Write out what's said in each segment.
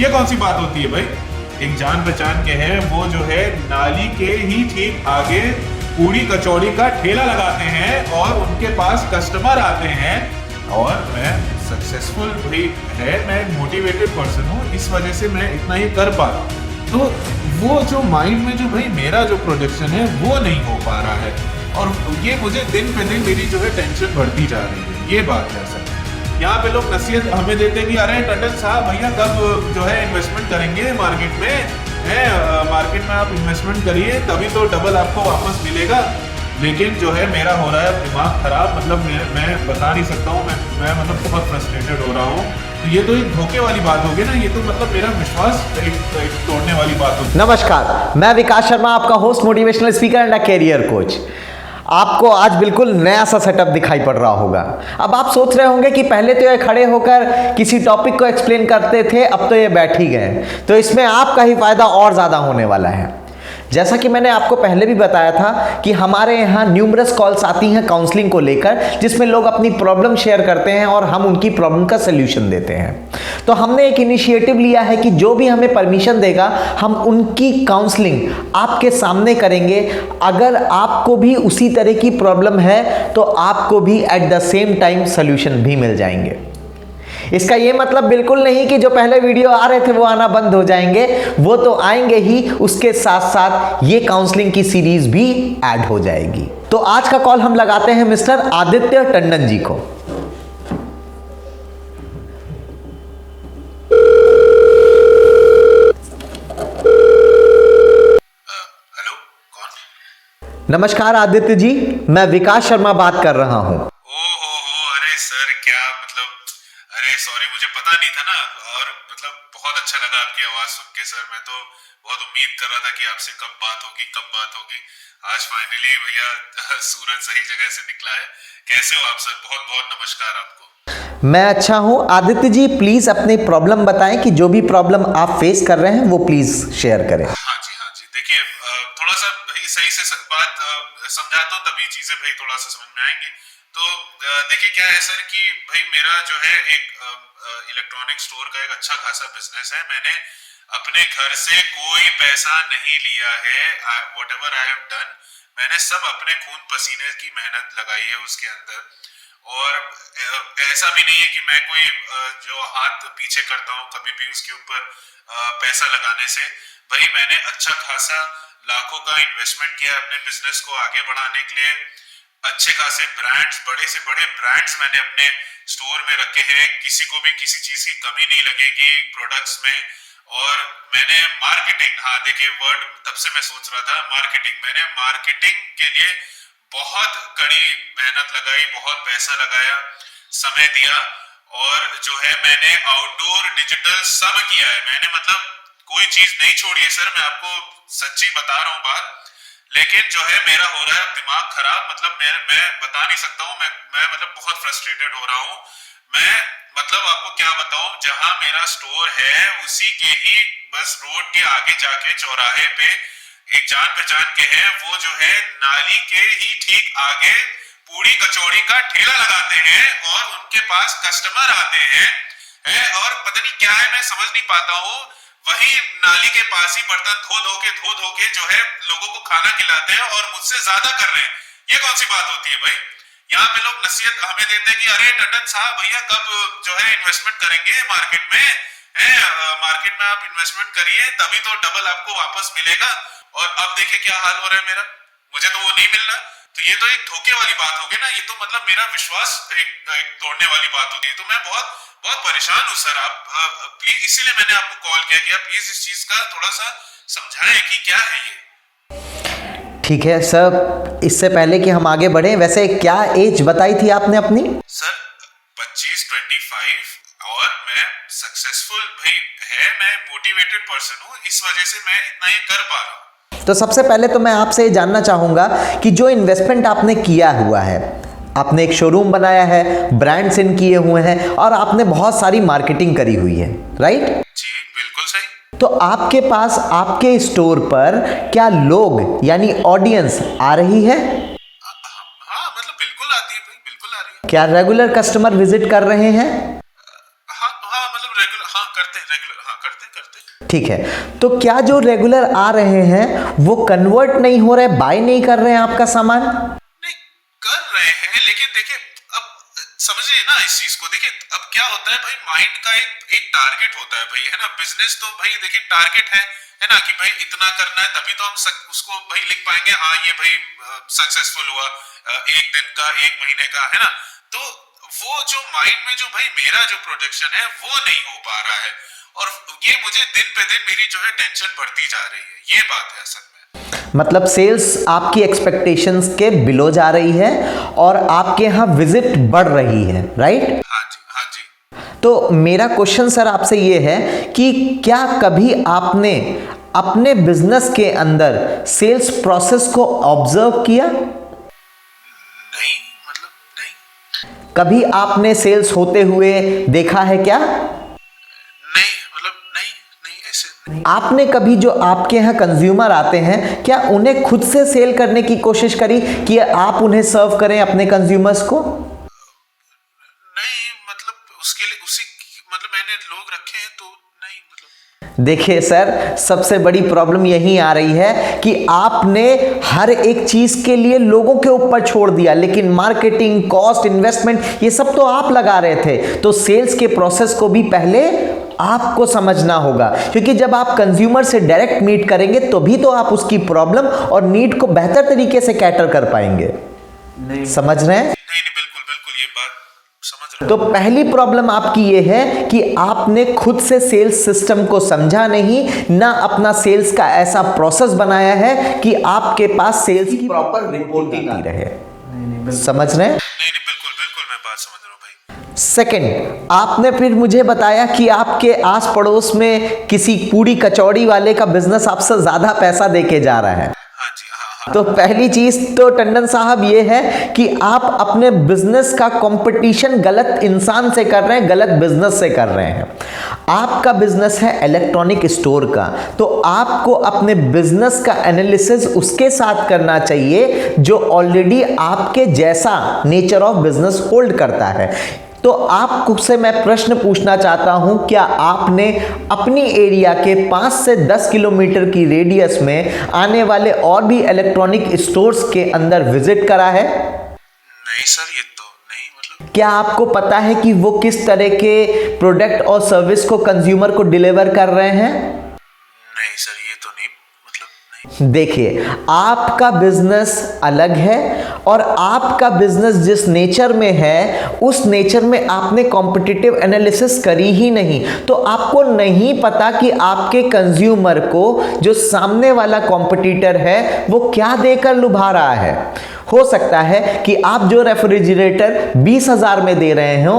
ये कौन सी बात होती है भाई? एक जान पहचान के हैं, वो जो है नाली के ही ठीक आगे पूड़ी कचौड़ी का ठेला लगाते हैं और उनके पास कस्टमर आते हैं। और मैं सक्सेसफुल भी है, मैं मोटिवेटेड पर्सन हूँ, इस वजह से मैं इतना ही कर पा रहा हूँ। तो वो जो माइंड में जो भाई मेरा जो प्रोजेक्शन है वो नहीं हो पा रहा है, और ये मुझे दिन पे दिन मेरी जो है टेंशन बढ़ती जा रही है। ये बात है सर। यहाँ पे लोग नसीहत हमें देते हैं कि अरे टंडन साहब भैया कब जो है इन्वेस्टमेंट करेंगे मार्केट में, है मार्केट में आप इन्वेस्टमेंट करिए तभी तो डबल आपको वापस मिलेगा। लेकिन जो है मेरा हो रहा है दिमाग खराब, मतलब मैं बता नहीं सकता हूँ, मैं मतलब बहुत फ्रस्ट्रेटेड हो रहा हूँ। तो ये तो एक धोखे वाली बात होगी ना, ये तो मतलब मेरा विश्वास एक तोड़ने वाली बात होगी। नमस्कार, मैं विकास शर्मा, आपका host, motivational speaker and a career coach. आपको आज बिल्कुल नया सा सेटअप दिखाई पड़ रहा होगा। अब आप सोच रहे होंगे कि पहले तो ये खड़े होकर किसी टॉपिक को एक्सप्लेन करते थे, अब तो ये बैठ ही गए, तो इसमें आपका ही फायदा और ज़्यादा होने वाला है। जैसा कि मैंने आपको पहले भी बताया था कि हमारे यहाँ न्यूमरस कॉल्स आती हैं काउंसलिंग को लेकर, जिसमें लोग अपनी प्रॉब्लम शेयर करते हैं और हम उनकी प्रॉब्लम का सल्यूशन देते हैं। तो हमने एक इनिशिएटिव लिया है कि जो भी हमें परमिशन देगा हम उनकी काउंसलिंग आपके सामने करेंगे। अगर आपको भी उसी तरह की प्रॉब्लम है तो आपको भी at the same time solution भी मिल जाएंगे। इसका ये मतलब बिल्कुल नहीं कि जो पहले वीडियो आ रहे थे वो आना बंद हो जाएंगे, वो तो आएंगे ही, उसके साथ साथ ये काउंसलिंग की सीरीज भी ऐड हो जाएगी। तो आज का कॉल हम लगाते हैं मिस्टर आदित्य टंडन जी को। हेलो, कौन? नमस्कार आदित्य जी, मैं विकास शर्मा बात कर रहा हूं। अरे सर क्या मतलब, अरे सॉरी मुझे पता नहीं था ना, और मतलब बहुत अच्छा लगा आपकी आवाज सुन के सर। मैं तो बहुत उम्मीद कर रहा था कि आपसे कब बात होगी। आज फाइनली भैया सूरज सही जगह से निकला है। कैसे हो आप सर? बहुत बहुत नमस्कार आपको। मैं अच्छा हूं। आदित्य जी प्लीज अपनी प्रॉब्लम बताएं कि जो भी प्रॉब्लम आप फेस कर रहे हैं वो प्लीज शेयर करें। हाँ जी देखिए, थोड़ा सा भाई सही से बात समझा तो तभी चीजें भाई थोड़ा सा समझ में आएंगी। तो देखिए क्या है सर कि भाई मेरा जो है एक इलेक्ट्रॉनिक स्टोर का एक अच्छा खासा बिजनेस है। मैंने अपने घर से कोई पैसा नहीं लिया है। What ever I have done, मैंने सब अपने खून पसीने की मेहनत लगाई है उसके अंदर। और ऐसा भी नहीं है कि मैं कोई जो हाथ पीछे करता हूँ कभी भी उसके ऊपर पैसा लगाने से। भाई मैंने अच्छा खासा लाखों का इन्वेस्टमेंट किया अपने बिजनेस को आगे बढ़ाने के लिए। अच्छे खासे ब्रांड्स, बड़े से बड़े ब्रांड्स मैंने अपने स्टोर में रखे हैं। किसी को भी किसी चीज की कमी नहीं लगेगी प्रोडक्ट्स में। और मैंने मार्केटिंग, हाँ देखिए वर्ड तब से मैं सोच रहा था मार्केटिंग, मैंने मार्केटिंग के लिए बहुत कड़ी मेहनत लगाई, बहुत पैसा लगाया, समय दिया। और जो है मैंने आउटडोर डिजिटल सब किया है। मैंने मतलब कोई चीज नहीं छोड़ी है सर, मैं आपको सच्ची बता रहा हूँ बात। लेकिन जो है मेरा हो रहा है दिमाग खराब, मतलब मैं बता नहीं सकता हूँ। मैं मतलब बहुत फ्रस्ट्रेटेड हो रहा हूँ। मैं मतलब आपको क्या बताऊं, जहां मेरा स्टोर है उसी के ही बस रोड के आगे जाके चौराहे पे एक जान पहचान के हैं, वो जो है नाली के ही ठीक आगे पूड़ी कचौड़ी का ठेला लगाते हैं और उनके पास कस्टमर आते हैं और पता नहीं क्या है, मैं समझ नहीं पाता हूँ। वही नाली के पास ही बर्तन धो धो के जो है लोगों को खाना खिलाते हैं और मुझसे ज्यादा कर रहे हैं। ये कौन सी बात होती है भाई? यहाँ पे लोग नसीहत हमें देते हैं कि अरे टंडन साहब भैया कब जो है इन्वेस्टमेंट करेंगे मार्केट में, है मार्केट में आप इन्वेस्टमेंट करिए तभी तो डबल आपको वापस मिलेगा। और अब देखिए क्या हाल हो रहा है मेरा, मुझे तो वो नहीं मिल रहा। तो ये तो एक धोखे वाली बात होगी ना, ये तो मतलब मेरा विश्वास एक तोड़ने वाली बात होगी। तो मैं बहुत बहुत परेशान हूँ सर। आप प्लीज, इसीलिए मैंने आपको कॉल किया कि आप प्लीज इस चीज का थोड़ा सा समझाएं कि क्या है ये। ठीक है सर, इससे पहले कि हम आगे बढ़ें, वैसे क्या एज बताई थी आपने अपनी? सर 25 और मैं सक्सेसफुल भाई है, मैं मोटिवेटेड पर्सन हूँ, इस वजह से मैं इतना ये कर पा रहा हूँ। तो सबसे पहले तो मैं आपसे ये जानना चाहूंगा कि जो इन्वेस्टमेंट आपने किया हुआ है, आपने एक शोरूम बनाया है, ब्रांड्स इन किए हुए हैं और आपने बहुत सारी मार्केटिंग करी हुई है, राइट? जी बिल्कुल सही। तो आपके पास आपके स्टोर पर क्या लोग यानी ऑडियंस आ रही है? हाँ मतलब बिल्कुल आती है भाई, बिल्कुल आ रही है। क्या रेगुलर कस्टमर विजिट कर रहे हैं? हाँ मतलब रेगुलर, हाँ करते हैं, रेगुलर हाँ करते हैं। करते। ठीक है, तो क्या जो रेगुलर आ रहे हैं वो कन्वर्ट नहीं हो रहे, बाय नहीं कर रहे हैं आपका सामान? नहीं कर रहे हैं, लेकिन देखिए अब समझिए ना इस चीज को। देखिए अब क्या होता है भाई, माइंड का एक टारगेट होता है भाई, है ना। बिजनेस तो भाई देखिए टारगेट है ना, कि भाई इतना करना है, तभी तो हम उसको भाई लिख पाएंगे, हाँ ये भाई सक्सेसफुल हुआ, एक दिन का, एक महीने का, है ना। तो वो जो माइंड में जो भाई मेरा जो प्रोजेक्शन है वो नहीं हो पा रहा है, और ये मुझे दिन पे दिन मेरी जो है टेंशन बढ़ती जा रही है, ये बात है असल में। मतलब सेल्स आपकी एक्सपेक्टेशंस के बिलो जा रही है और आपके यहाँ विजिट बढ़ रही है, राइट? हाँ जी, हाँ जी। तो मेरा क्वेश्चन सर आपसे ये है कि क्या कभी आपने अपने बिजनेस के अंदर सेल्स प्रोसेस को ऑब्जर्व किया? नहीं, मतलब नहीं। कभी आपने सेल्स होते हुए देखा है क्या? नहीं, मतलब नहीं, नहीं ऐसे नहीं। आपने कभी जो आपके यहाँ कंज्यूमर आते हैं, क्या उन्हें खुद से सेल करने की कोशिश करी कि आप उन्हें सर्व करें अपने कंज्यूमर्स को? नहीं, मतलब उसके लिए मतलब मैंने लोग रखे हैं तो नहीं, मतलब। देखिए सर, सबसे बड़ी प्रॉब्लम यही आ रही है कि आपने हर एक चीज के लिए लोगों के ऊपर छोड़ दिया, लेकिन मार्केटिंग कॉस्ट, इन्वेस्टमेंट, ये सब तो आप लगा रहे थे। तो सेल्स के प्रोसेस को भी पहले आपको समझना होगा, क्योंकि जब आप कंज्यूमर से डायरेक्ट मीट करेंगे तो भी तो आप उसकी प्रॉब्लम और नीड को बेहतर तरीके से कैटर कर पाएंगे। नहीं समझ रहे हैं? नहीं, बिल्कुल बिल्कुल ये बात समझ रहा तो पहली प्रॉब्लम आपकी ये है कि आपने खुद से सेल्स सिस्टम को समझा नहीं, ना अपना सेल्स का ऐसा प्रोसेस बनाया है कि आपके पास सेल्स की प्रॉपर रिपोर्टिंग आती रहे। समझ रहे हैं? नहीं, बिल्कुल बिल्कुल मैं बात समझ रहा हूँ भाई। सेकंड, आपने फिर मुझे बताया कि आपके आस पड़ोस में किसी पूरी कचौड़ी वाले का बिजनेस आपसे ज्यादा पैसा देके जा रहा है। हाँ जी, हाँ हाँ। तो पहली चीज तो टंडन साहब ये है कि आप अपने बिजनेस का कंपटीशन गलत इंसान से कर रहे हैं, गलत बिजनेस से कर रहे हैं। आपका बिजनेस है इलेक्ट्रॉनिक स्टोर का, तो आपको अपने बिजनेस का एनालिसिस उसके साथ करना चाहिए जो ऑलरेडी आपके जैसा नेचर ऑफ बिजनेस होल्ड करता है। तो आपसे मैं प्रश्न पूछना चाहता हूं, क्या आपने अपनी एरिया के 5 से 10 किलोमीटर की रेडियस में आने वाले और भी इलेक्ट्रॉनिक स्टोर्स के अंदर विजिट करा है? नहीं सर, ये तो नहीं, मतलब। क्या आपको पता है कि वो किस तरह के प्रोडक्ट और सर्विस को कंज्यूमर को डिलीवर कर रहे हैं? नहीं सर, ये तो नहीं, मतलब नहीं। देखिए, आपका बिजनेस अलग है और आपका बिजनेस जिस नेचर में है उस नेचर में आपने कॉम्पिटिटिव एनालिसिस करी ही नहीं, तो आपको नहीं पता कि आपके कंज्यूमर को जो सामने वाला कॉम्पिटिटर है वो क्या देकर लुभा रहा है। हो सकता है कि आप जो रेफ्रिजरेटर 20,000 में दे रहे हो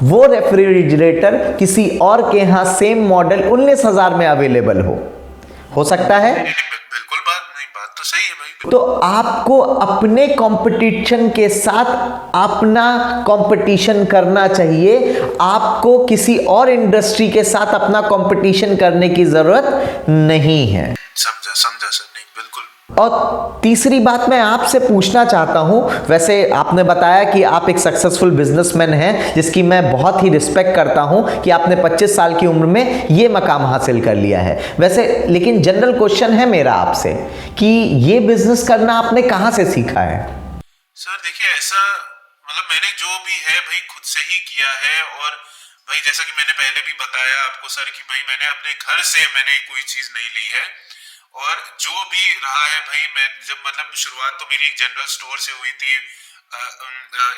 वो रेफ्रिजरेटर किसी और के यहाँ सेम मॉडल 19,000 में अवेलेबल हो सकता है। बिल्कुल बात तो सही है भाई। तो आपको अपने कंपटीशन के साथ अपना कंपटीशन करना चाहिए, आपको किसी और इंडस्ट्री के साथ अपना कंपटीशन करने की जरूरत नहीं है। समझा सर, नहीं बिल्कुल। और तीसरी बात मैं आपसे पूछना चाहता हूं, वैसे आपने बताया कि आप एक सक्सेसफुल बिजनेसमैन हैं जिसकी मैं बहुत ही रिस्पेक्ट करता हूं कि आपने 25 साल की उम्र में ये मकाम हासिल कर लिया है। वैसे लेकिन जनरल क्वेश्चन है मेरा आपसे कि ये बिजनेस करना आपने कहां से सीखा है? सर देखिए, ऐसा मतलब मैंने जो भी है भाई खुद से ही किया है, और भाई जैसा कि मैंने पहले भी बताया आपको सर कि भाई मैंने अपने घर से मैंने कोई चीज नहीं ली है, और जो भी रहा है भाई, मैं जब मतलब शुरुआत तो मेरी एक जनरल स्टोर से हुई थी,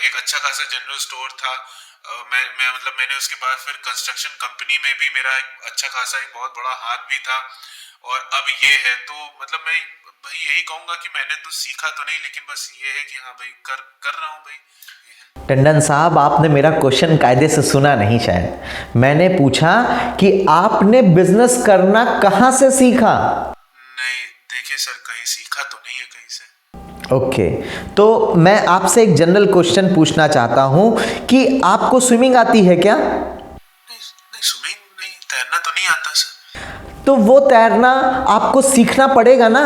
एक अच्छा खासा जनरल स्टोर था। मैं मतलब मैंने उसके बाद फिर कंस्ट्रक्शन कंपनी में भी मेरा एक अच्छा खासा एक बहुत बड़ा हाथ भी था, और अब ये है। तो मतलब मैं भाई यही कहूंगा कि मैंने तो सीखा तो नहीं, लेकिन बस ये है कि हाँ भाई कर रहा हूँ भाई। टंडन साहब, आपने मेरा क्वेश्चन कायदे से सुना नहीं शायद। मैंने पूछा कि आपने बिजनेस करना कहां से सीखा? नहीं देखिए सर, कहीं सीखा तो नहीं है कहीं से। ओके, तो मैं आपसे एक जनरल क्वेश्चन पूछना चाहता हूं कि आपको स्विमिंग आती है क्या? नहीं स्विमिंग नहीं, तैरना तो नहीं आता सर। तो वो तैरना आपको सीखना पड़ेगा ना,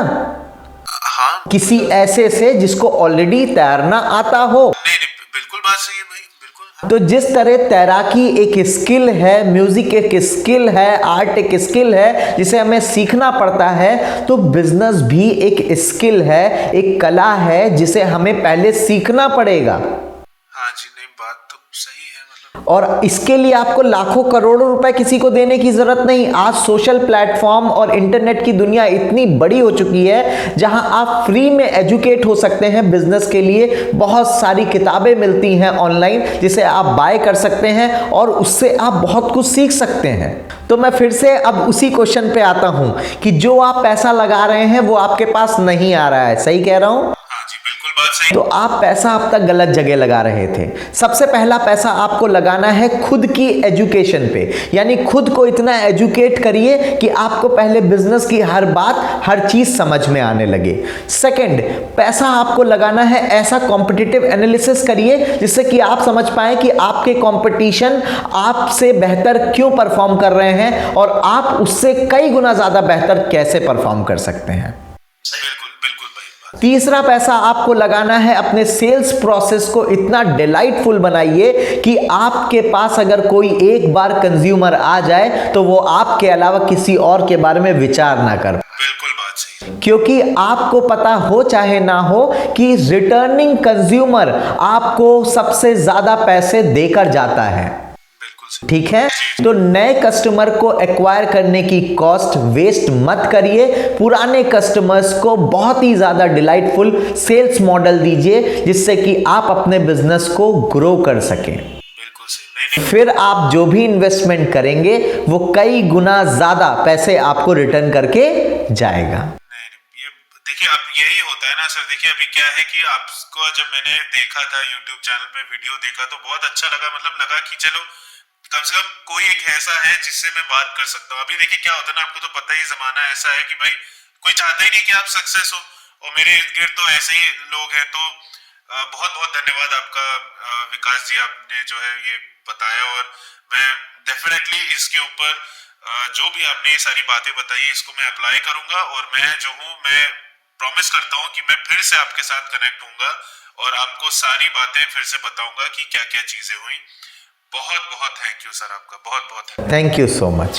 हाँ। किसी ऐसे से जिसको ऑलरेडी तैरना आता हो। नहीं बिल्कुल बात सही है भाई, बिल्कुल। तो जिस तरह तैराकी एक स्किल है, म्यूजिक एक स्किल है, आर्ट एक स्किल है जिसे हमें सीखना पड़ता है, तो बिजनेस भी एक स्किल है, एक कला है जिसे हमें पहले सीखना पड़ेगा। हाँ जी, नहीं बात तो सही है मतलब। और इसके लिए आपको लाखों करोड़ों रुपए किसी को देने की जरूरत नहीं। आज सोशल प्लेटफॉर्म और इंटरनेट की दुनिया इतनी बड़ी हो चुकी है जहां आप फ्री में एजुकेट हो सकते हैं। बिजनेस के लिए बहुत सारी किताबें मिलती हैं ऑनलाइन जिसे आप बाय कर सकते हैं और उससे आप बहुत कुछ सीख सकते हैं। तो मैं फिर से अब उसी क्वेश्चन पे आता हूं कि जो आप पैसा लगा रहे हैं वो आपके पास नहीं आ रहा है, सही कह रहा हूं? हाँ जी, बिल्कुल बात सही। तो आप पैसा अब तक गलत जगह लगा रहे थे। सबसे पहला पैसा आपको लगाना है खुद की एजुकेशन पे, यानी खुद को इतना एजुकेट करिए कि आपको पहले बिजनेस की हर बात, हर चीज समझ में आने लगे। सेकंड, पैसा आपको लगाना है ऐसा कॉम्पिटिटिव एनालिसिस करिए जिससे कि आप समझ पाए कि आपके कंपटीशन आपसे बेहतर क्यों परफॉर्म कर रहे हैं और आप उससे कई गुना ज्यादा बेहतर कैसे परफॉर्म कर सकते हैं। बिल्कुल बिल्कुल भाई। तीसरा पैसा आपको लगाना है अपने सेल्स प्रोसेस को इतना डिलाइटफुल बनाइए कि आपके पास अगर कोई एक बार कंज्यूमर आ जाए तो वो आपके अलावा किसी और के बारे में विचार ना कर। बिल्कुल बात सही है। क्योंकि आपको पता हो चाहे ना हो कि रिटर्निंग कंज्यूमर आपको सबसे ज्यादा पैसे देकर जाता है। बिल्कुल सही। ठीक है, तो नए कस्टमर को एक्वायर करने की कॉस्ट वेस्ट मत करिए। पुराने कस्टमर्स को बहुत ही ज्यादा डिलाइटफुल सेल्स मॉडल दीजिए जिससे कि आप अपने बिजनेस को ग्रो कर सकें। बिल्कुल सही। नहीं फिर आप जो भी इन्वेस्टमेंट करेंगे वो कई गुना ज्यादा पैसे आपको रिटर्न करके जाएगा। नहीं, ये देखिए अब यही होता है ना सर। देखिए अभी क्या है कि आपको जब मैंने देखा था यूट्यूब चैनल पे वीडियो देखा तो बहुत अच्छा लगा। मतलब लगा कि चलो कम से कम कोई एक ऐसा है जिससे मैं बात कर सकता हूँ। अभी देखिए क्या होता है ना, आपको तो पता ही जमाना ऐसा है कि भाई कोई चाहता ही नहीं कि आप सक्सेस हो, और मेरे इर्द गिर्द तो ऐसे ही लोग हैं। तो बहुत बहुत धन्यवाद आपका विकास जी, आपने जो है ये बताया। और मैं डेफिनेटली इसके ऊपर जो भी आपने ये सारी बातें बताई इसको मैं अप्लाई करूंगा। और मैं जो हूँ, मैं प्रॉमिस करता हूँ कि मैं फिर से आपके साथ कनेक्ट होऊंगा और आपको सारी बातें फिर से बताऊंगा कि क्या क्या चीजें हुई। बहुत बहुत थैंक यू सर, आपका बहुत बहुत थैंक यू सो मच।